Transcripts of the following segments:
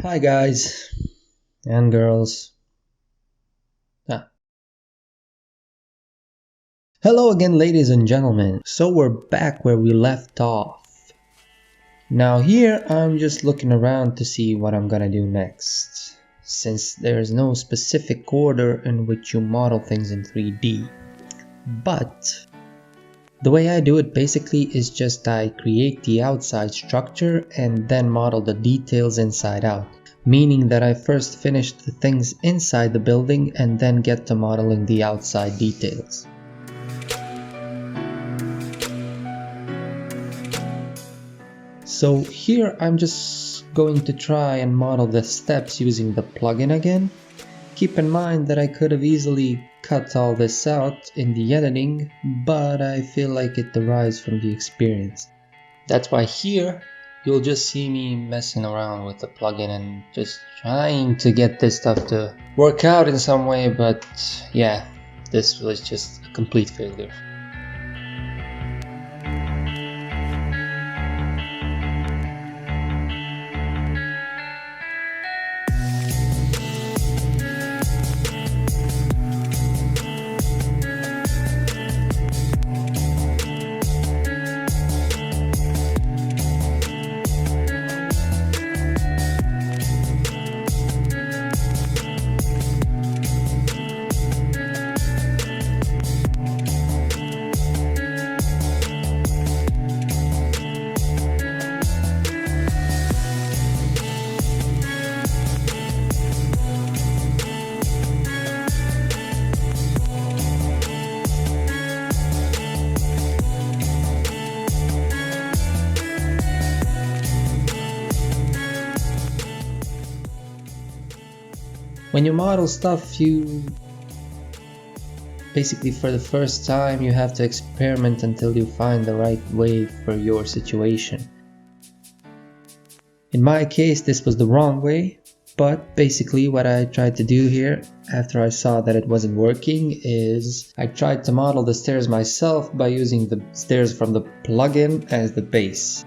Hi guys and girls. Ah. Hello again, ladies and gentlemen. So we're back where we left off. Now here I'm just looking around to see what I'm gonna do next, since there's no specific order in which you model things in 3D. But the way I do it basically is just I create the outside structure and then model the details inside out. Meaning that I first finish the things inside the building and then get to modeling the outside details. So here I'm just going to try and model the steps using the plugin again. Keep in mind that I could have easily cut all this out in the editing, but I feel like it derives from the experience. That's why here you'll just see me messing around with the plugin and just trying to get this stuff to work out in some way, but yeah, this was just a complete failure. When you model stuff, you basically for the first time you have to experiment until you find the right way for your situation. In my case, this was the wrong way, but basically what I tried to do here after I saw that it wasn't working is I tried to model the stairs myself by using the stairs from the plugin as the base.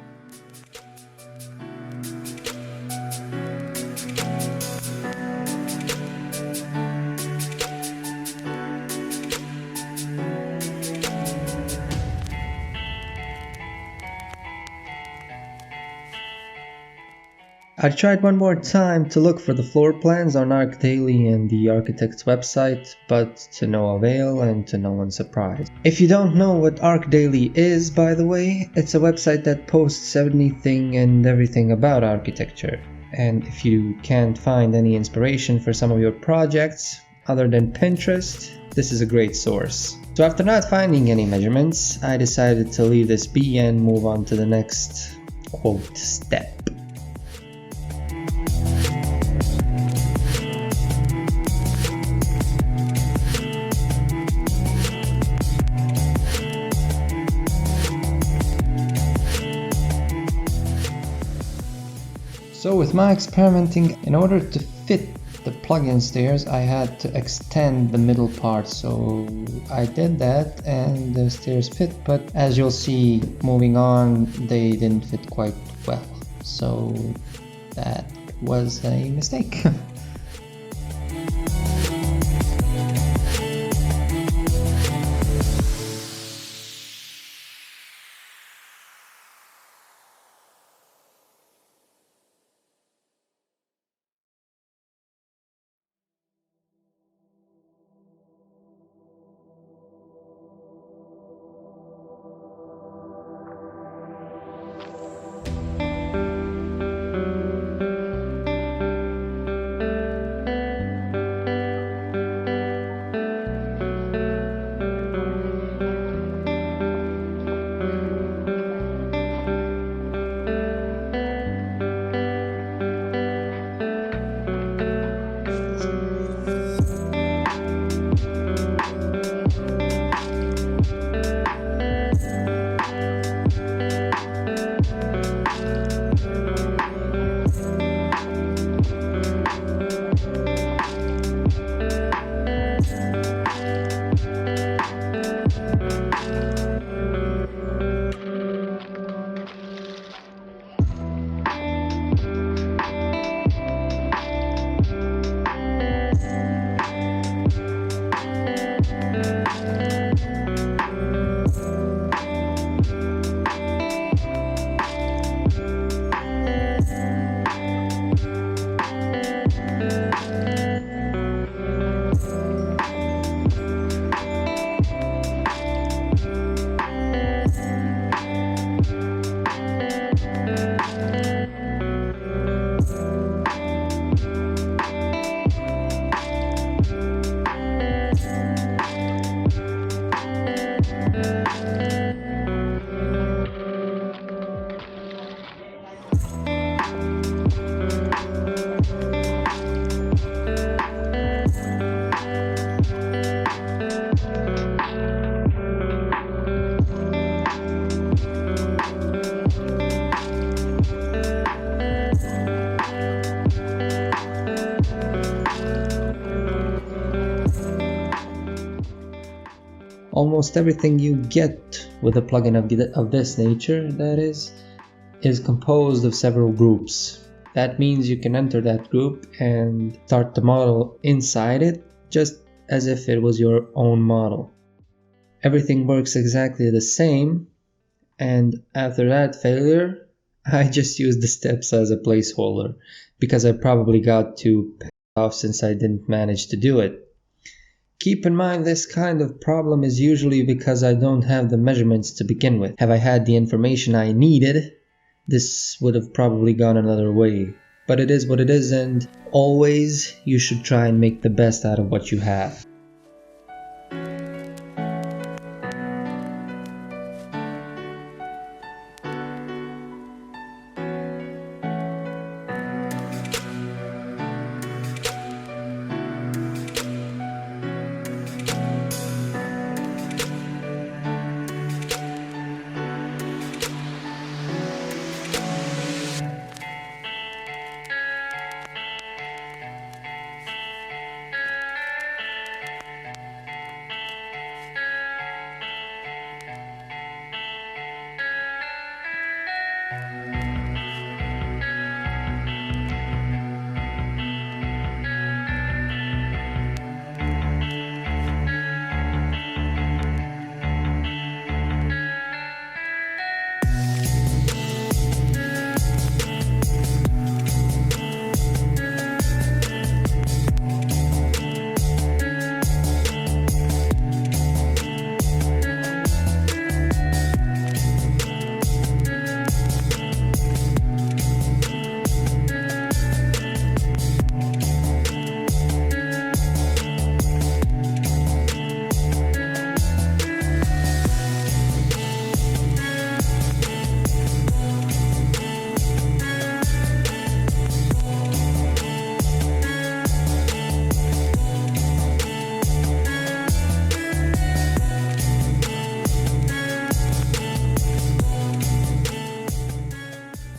I tried one more time to look for the floor plans on ArchDaily and the architect's website, but to no avail and to no one's surprise. If you don't know what ArchDaily is, by the way, it's a website that posts anything and everything about architecture. And if you can't find any inspiration for some of your projects, other than Pinterest, this is a great source. So after not finding any measurements, I decided to leave this be and move on to the next, quote, step. So with my experimenting, in order to fit the plugin stairs, I had to extend the middle part. So I did that and the stairs fit, but as you'll see moving on, they didn't fit quite well. So that was a mistake. Almost everything you get with a plugin of this nature, that is composed of several groups. That means you can enter that group and start the model inside it, just as if it was your own model. Everything works exactly the same, and after that failure, I just used the steps as a placeholder, because I probably got too pissed off since I didn't manage to do it. Keep in mind, this kind of problem is usually because I don't have the measurements to begin with. Have I had the information I needed, this would have probably gone another way. But it is what it is, and always you should try and make the best out of what you have.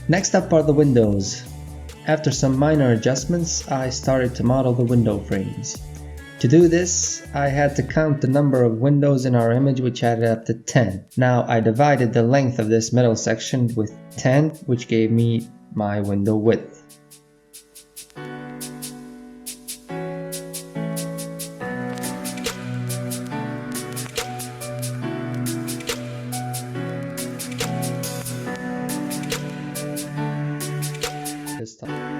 Next up are the windows. After some minor adjustments, I started to model the window frames. To do this, I had to count the number of windows in our image, which added up to 10. Now I divided the length of this middle section with 10, which gave me my window width. This time.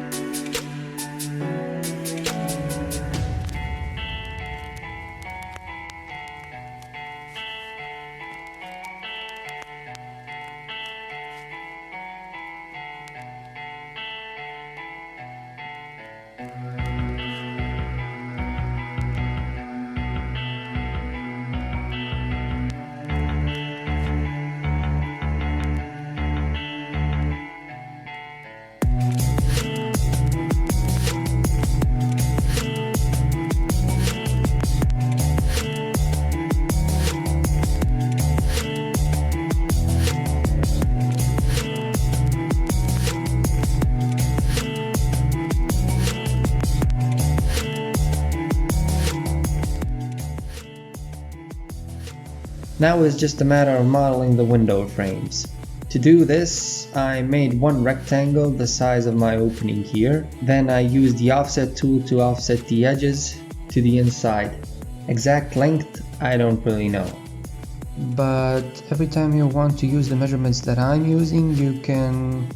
Now it's just a matter of modeling the window frames. To do this, I made one rectangle the size of my opening here. Then I used the offset tool to offset the edges to the inside. Exact length, I don't really know. But every time you want to use the measurements that I'm using, you can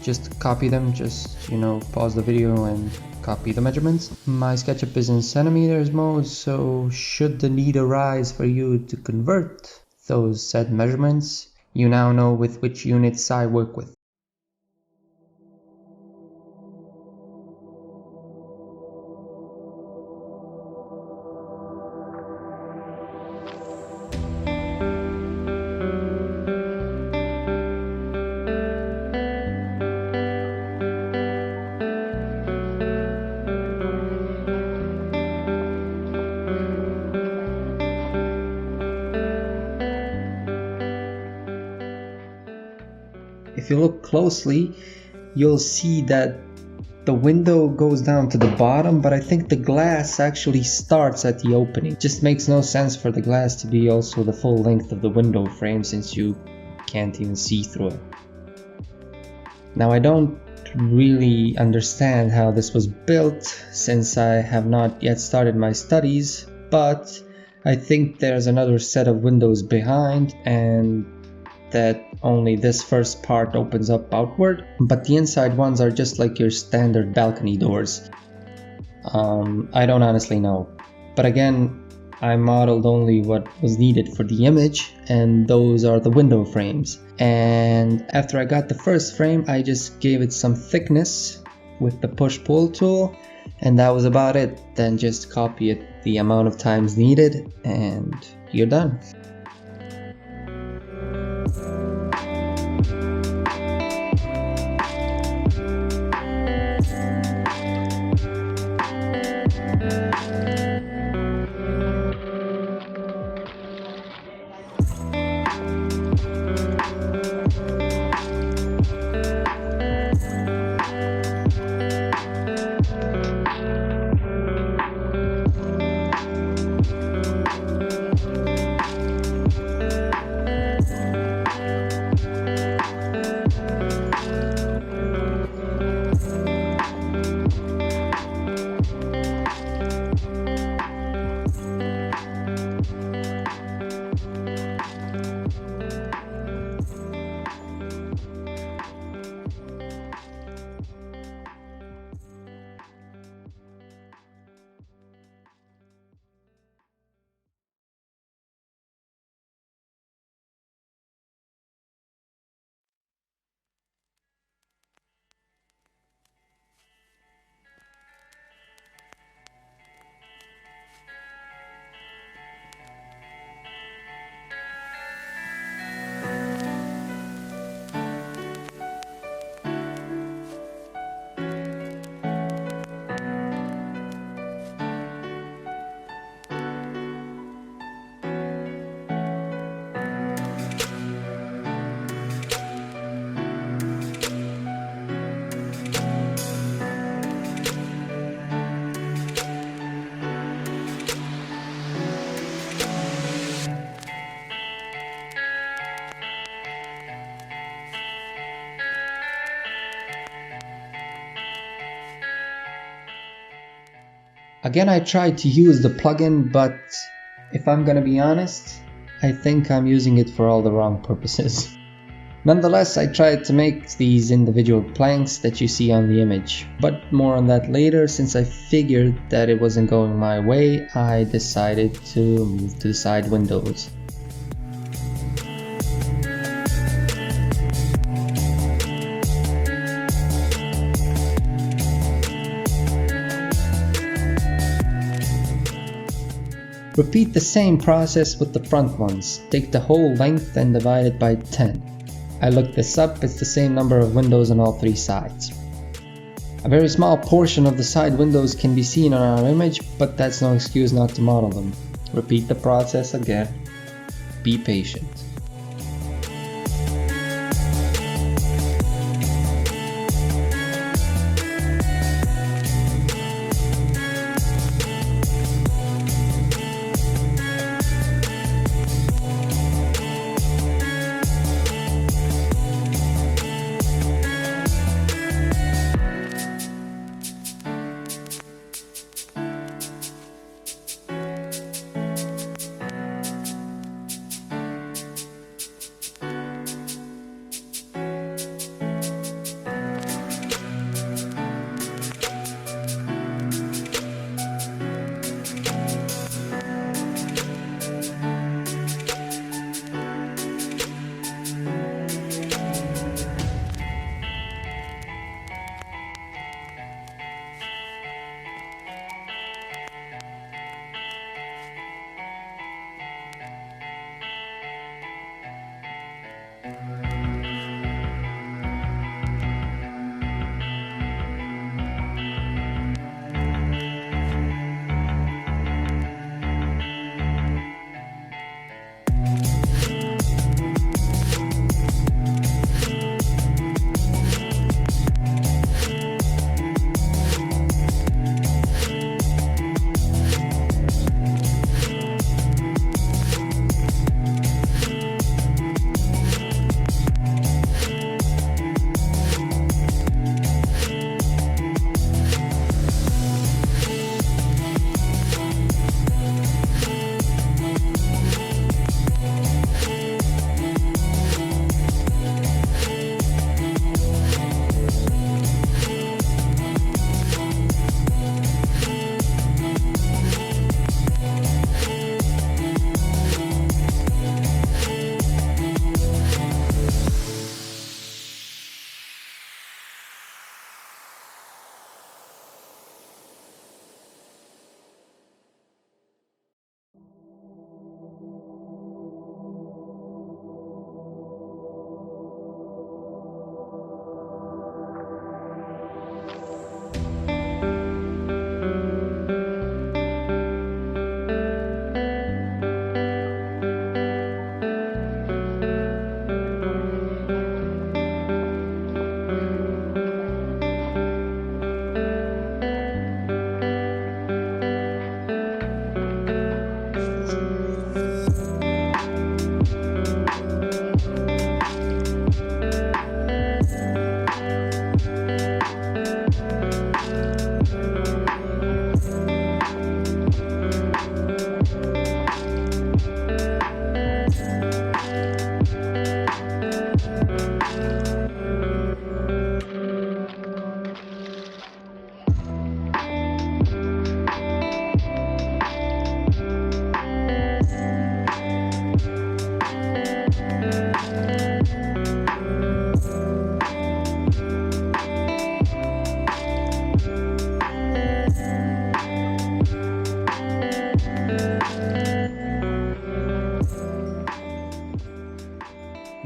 just copy them, pause the video and copy the measurements. My SketchUp is in centimeters mode, so should the need arise for you to convert those said measurements, you now know with which units I work with. If you look closely, you'll see that the window goes down to the bottom, but I think the glass actually starts at the opening. Just makes no sense for the glass to be also the full length of the window frame since you can't even see through it. Now I don't really understand how this was built since I have not yet started my studies, but I think there's another set of windows behind and that only this first part opens up outward, but the inside ones are just like your standard balcony doors. I don't honestly know, but again, I modeled only what was needed for the image, and those are the window frames. And after I got the first frame, I just gave it some thickness with the push-pull tool, and that was about it. Then just copy it the amount of times needed, and you're done. Again, I tried to use the plugin, but if I'm gonna be honest, I think I'm using it for all the wrong purposes. Nonetheless, I tried to make these individual planks that you see on the image, but more on that later. Since I figured that it wasn't going my way, I decided to move to the side windows. Repeat the same process with the front ones. Take the whole length and divide it by 10. I looked this up, it's the same number of windows on all three sides. A very small portion of the side windows can be seen on our image, but that's no excuse not to model them. Repeat the process again. Be patient.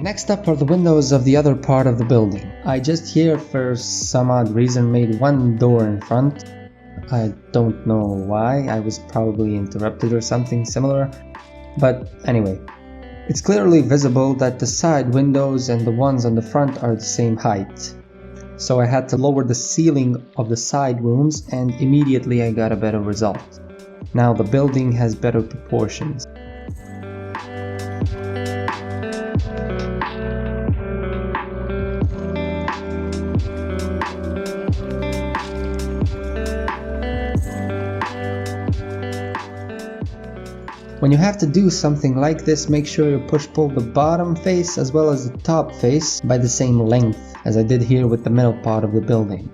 Next up are the windows of the other part of the building. I just here for some odd reason made one door in front. I don't know why, I was probably interrupted or something similar, but anyway. It's clearly visible that the side windows and the ones on the front are the same height. So I had to lower the ceiling of the side rooms and immediately I got a better result. Now the building has better proportions. When you have to do something like this, make sure you push-pull the bottom face as well as the top face by the same length as I did here with the middle part of the building.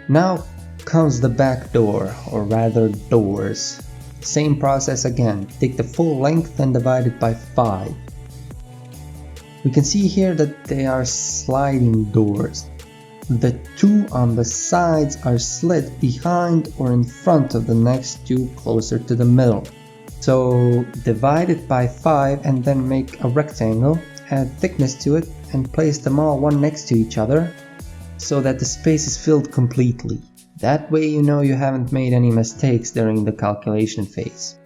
Now comes the back door, or rather doors. Same process again, take the full length and divide it by 5. We can see here that they are sliding doors. The 2 on the sides are slid behind or in front of the next 2 closer to the middle. So divide it by 5 and then make a rectangle, add thickness to it and place them all one next to each other so that the space is filled completely. That way you know you haven't made any mistakes during the calculation phase.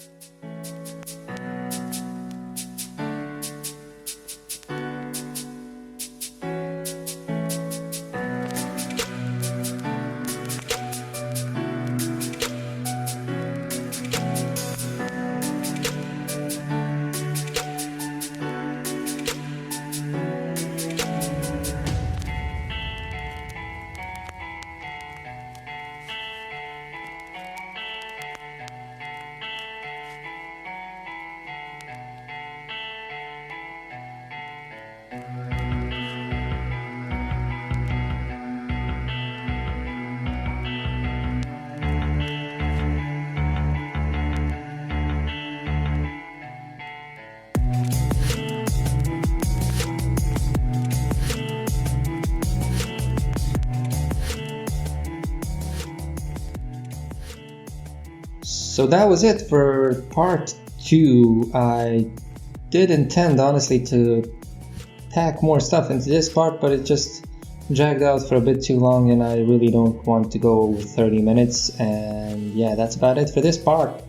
So that was it for part 2. I did intend honestly to pack more stuff into this part, but it just dragged out for a bit too long and I really don't want to go over 30 minutes. And yeah, that's about it for this part.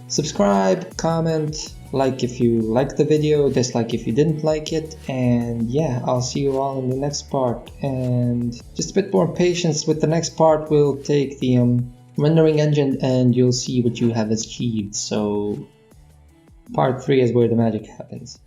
Subscribe, comment, like if you liked the video, dislike if you didn't like it, and yeah, I'll see you all in the next part. And just a bit more patience with the next part. We'll take the rendering engine and you'll see what you have achieved. So part 3 is where the magic happens.